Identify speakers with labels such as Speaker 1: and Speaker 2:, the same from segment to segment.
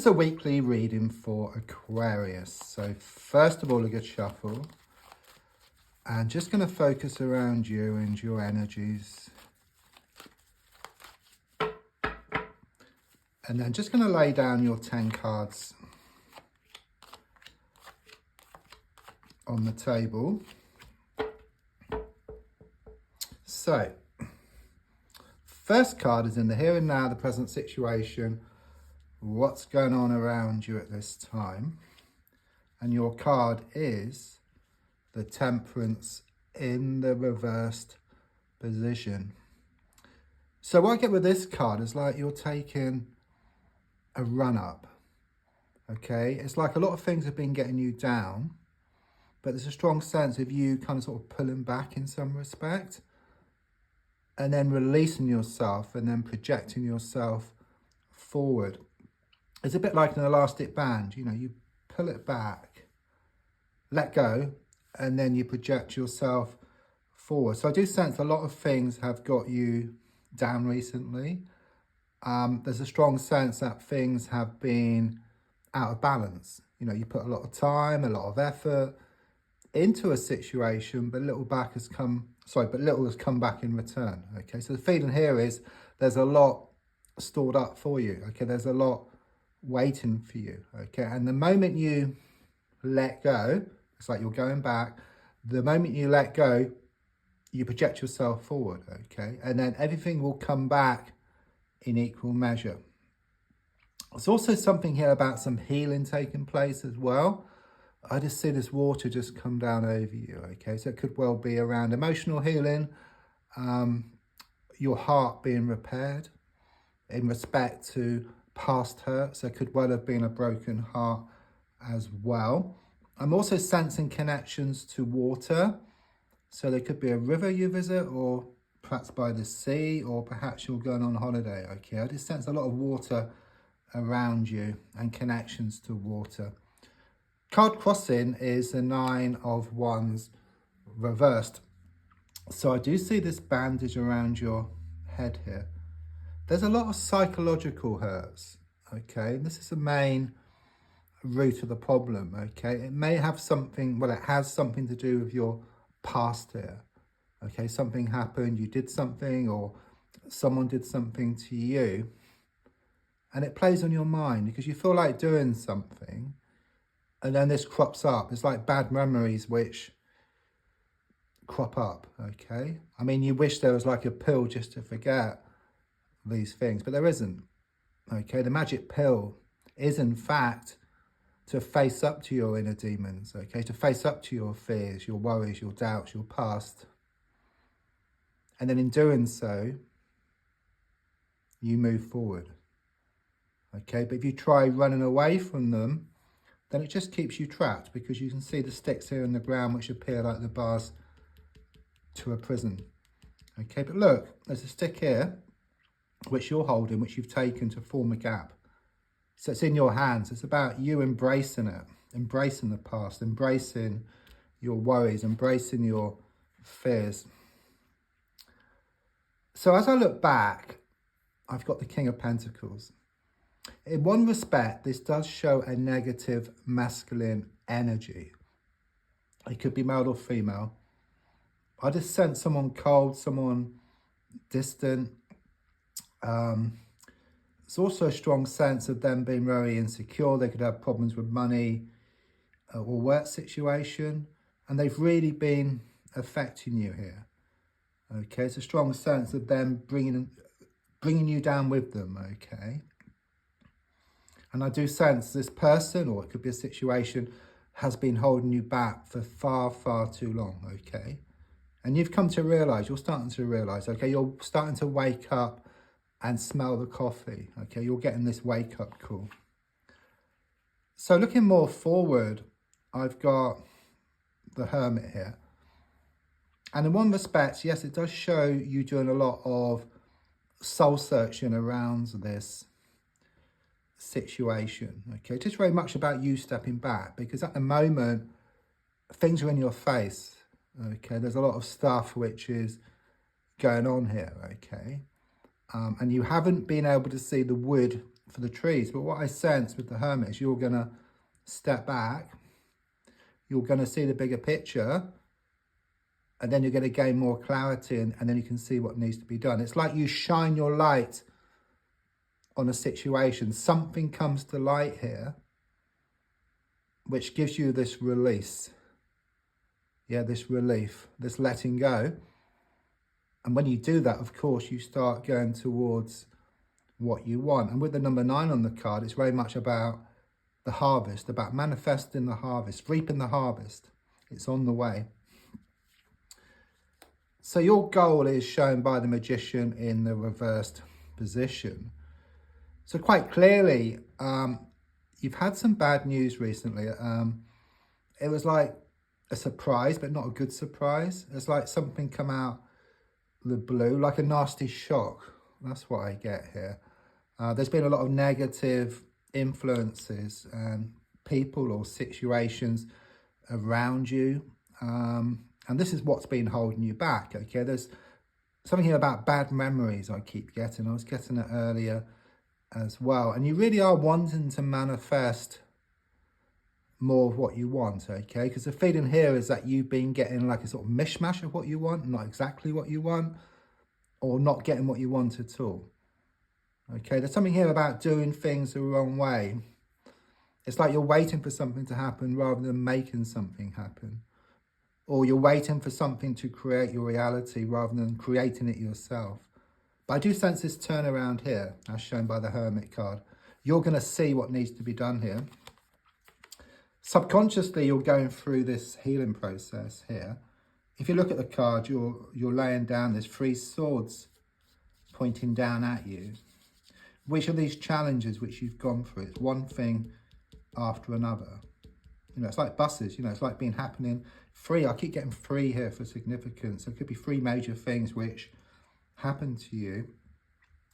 Speaker 1: is a weekly reading for Aquarius. So first of all, a good shuffle. And just going to focus around you and your energies. And then just going to lay down your 10 cards on the table. So, first card is in the here and now, the present situation. What's going on around you at this time? And your card is the Temperance in the reversed position. So what I get with this card is like you're taking a run up. Okay, it's like a lot of things have been getting you down, but there's a strong sense of you kind of sort of pulling back in some respect, and then releasing yourself and then projecting yourself forward. It's a bit like an elastic band, you know, you pull it back, let go, and then you project yourself forward. So I do sense a lot of things have got you down recently. There's a strong sense that things have been out of balance. You know, you put a lot of time, a lot of effort into a situation, but little has come back in return. Okay, so the feeling here is there's a lot stored up for you. Okay, there's a lot waiting for you. Okay, and the moment you let go, it's like you're going back. The moment you let go, you project yourself forward. Okay, and then everything will come back in equal measure. There's also something here about some healing taking place as well. I just see this water just come down over you. Okay, so it could well be around emotional healing, your heart being repaired in respect to past hurts. There could well have been a broken heart as well. I'm also sensing connections to water. So there could be a river you visit, or perhaps by the sea, or perhaps you're going on holiday. Okay, I just sense a lot of water around you and connections to water. Card crossing is the 9 of Wands reversed. So I do see this bandage around your head here. There's a lot of psychological hurts. Okay, this is the main root of the problem. Okay, it may have something, well, it has something to do with your past here. Okay, something happened, you did something, or someone did something to you, and it plays on your mind because you feel like doing something, and then this crops up. It's like bad memories which crop up. Okay, I mean, you wish there was like a pill just to forget these things, but there isn't. Okay, the magic pill is in fact to face up to your inner demons. Okay, to face up to your fears, your worries, your doubts, your past. And then in doing so, you move forward. Okay, but if you try running away from them, then it just keeps you trapped, because you can see the sticks here in the ground which appear like the bars to a prison. Okay, but look, there's a stick here which you're holding, which you've taken to form a gap. So it's in your hands. It's about you embracing it, embracing the past, embracing your worries, embracing your fears. So as I look back, I've got the King of Pentacles. In one respect, this does show a negative masculine energy. It could be male or female. I just sense someone cold, someone distant. There's also a strong sense of them being very insecure. They could have problems with money or work situation, and they've really been affecting you here. Okay, it's a strong sense of them bringing you down with them. Okay, and I do sense this person, or it could be a situation, has been holding you back for far, far too long. Okay, and you've come to realize, you're starting to realize, okay, you're starting to wake up and smell the coffee. Okay, you're getting this wake up call. So looking more forward, I've got the Hermit here. And in one respect, yes, it does show you doing a lot of soul searching around this situation. Okay, it's very much about you stepping back, because at the moment, things are in your face. Okay, there's a lot of stuff which is going on here. Okay, and you haven't been able to see the wood for the trees. But what I sense with the Hermit is you're going to step back. You're going to see the bigger picture. And then you're going to gain more clarity, and then you can see what needs to be done. It's like you shine your light on a situation. Something comes to light here, which gives you this release. Yeah, this relief, this letting go. And when you do that, of course, you start going towards what you want. And with the number 9 on the card, it's very much about the harvest, about manifesting the harvest, reaping the harvest. It's on the way. So your goal is shown by the Magician in the reversed position. So quite clearly, you've had some bad news recently. It was like a surprise, but not a good surprise. It's like something come out the blue, like a nasty shock. That's what I get here. There's been a lot of negative influences and people or situations around you. And this is what's been holding you back, okay? There's something here about bad memories I keep getting. I was getting it earlier as well. And you really are wanting to manifest more of what you want, okay? Because the feeling here is that you've been getting like a sort of mishmash of what you want, not exactly what you want, or not getting what you want at all, okay? There's something here about doing things the wrong way. It's like you're waiting for something to happen rather than making something happen. Or you're waiting for something to create your reality rather than creating it yourself. But I do sense this turnaround here, as shown by the Hermit card. You're going to see what needs to be done here. Subconsciously, you're going through this healing process here. If you look at the card, you're laying down, there's 3 swords pointing down at you. Which are these challenges which you've gone through? It's one thing after another. You know, it's like buses, you know, it's like being happening 3. I keep getting 3 here for significance. There could be 3 major things which happen to you.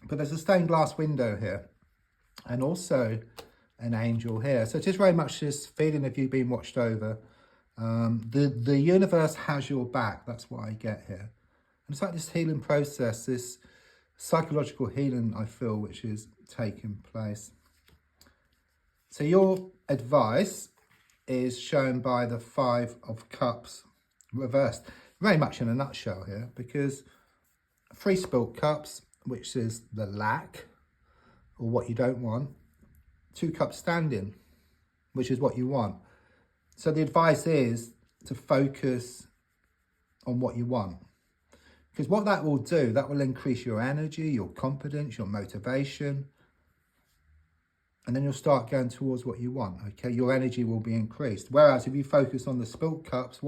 Speaker 1: But there's a stained glass window here. And also an angel here. So it is very much this feeling of you being watched over. The universe has your back. That's what I get here. And it's like this healing process, this psychological healing, I feel, which is taking place. So your advice is shown by the 5 of Cups reversed. Very much in a nutshell here, because 3 spilt cups, which is the lack, or what you don't want. 2 cups standing, which is what you want. So the advice is to focus on what you want. Because what that will do, that will increase your energy, your confidence, your motivation. And then you'll start going towards what you want, okay? Your energy will be increased. Whereas if you focus on the spilt cups,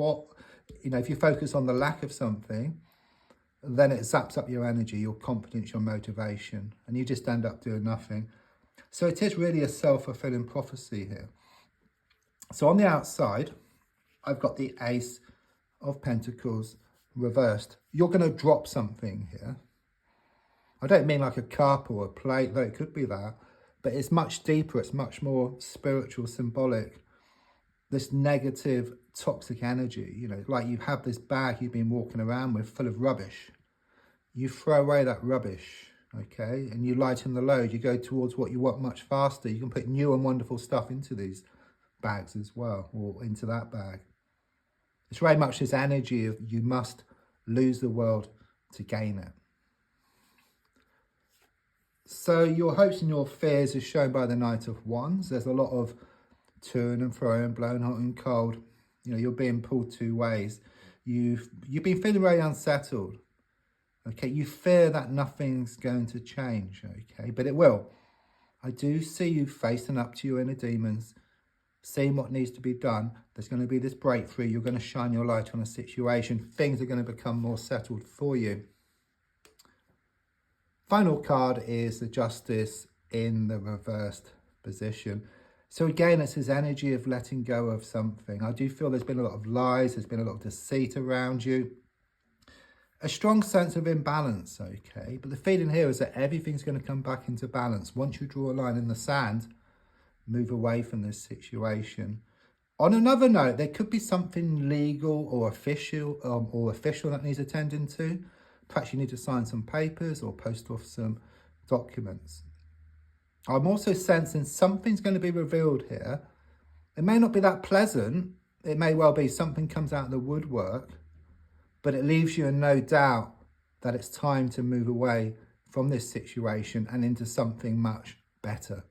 Speaker 1: if you focus on the lack of something, then it zaps up your energy, your confidence, your motivation, and you just end up doing nothing. So it is really a self-fulfilling prophecy here. So on the outside, I've got the Ace of Pentacles reversed. You're going to drop something here. I don't mean like a cup or a plate, though it could be that. But it's much deeper, it's much more spiritual, symbolic. This negative, toxic energy, you know, like you have this bag you've been walking around with full of rubbish. You throw away that rubbish, okay? And you lighten the load, you go towards what you want much faster. You can put new and wonderful stuff into these bags as well, or into that bag. It's very much this energy of you must lose the world to gain it. So your hopes and your fears is shown by the Knight of Wands. There's a lot of to and fro and blown hot and cold. You know, you're being pulled 2 ways. You've been feeling very unsettled. Okay, you fear that nothing's going to change, okay, but it will. I do see you facing up to your inner demons, seeing what needs to be done. There's going to be this breakthrough. You're going to shine your light on a situation. Things are going to become more settled for you. Final card is the Justice in the reversed position. So again, it's his energy of letting go of something. I do feel there's been a lot of lies. There's been a lot of deceit around you. A strong sense of imbalance, okay? But the feeling here is that everything's going to come back into balance. Once you draw a line in the sand, move away from this situation. On another note, there could be something legal or official that needs attending to. Perhaps you need to sign some papers or post off some documents. I'm also sensing something's going to be revealed here. It may not be that pleasant. It may well be something comes out of the woodwork, but it leaves you in no doubt that it's time to move away from this situation and into something much better.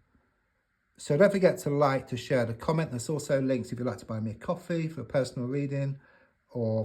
Speaker 1: So don't forget to like, to share, to comment. There's also links if you'd like to buy me a coffee for a personal reading or